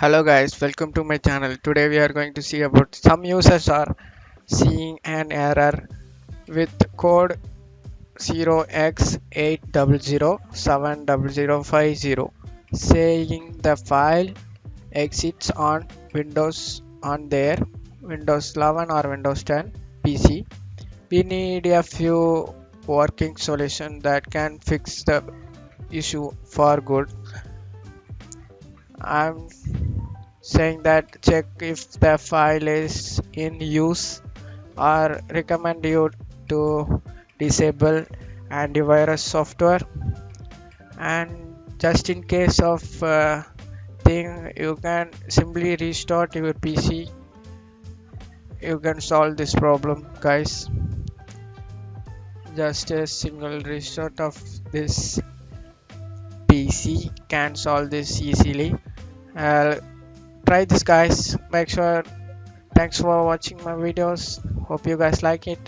Hello guys, welcome to my channel. Today we are going to see about some users are seeing an error with code 0x80070050 saying the file exists on Windows on their Windows 11 or Windows 10 PC. We need a few working solution that can fix the issue for good. I'm saying that check if the file is in use or recommend you to disable antivirus software, and just in case of thing you can simply restart your PC. You can solve this problem guys. Just a single restart of this PC can solve this easily. uh, Try this guys, make sure. Thanks for watching my videos. Hope you guys like it.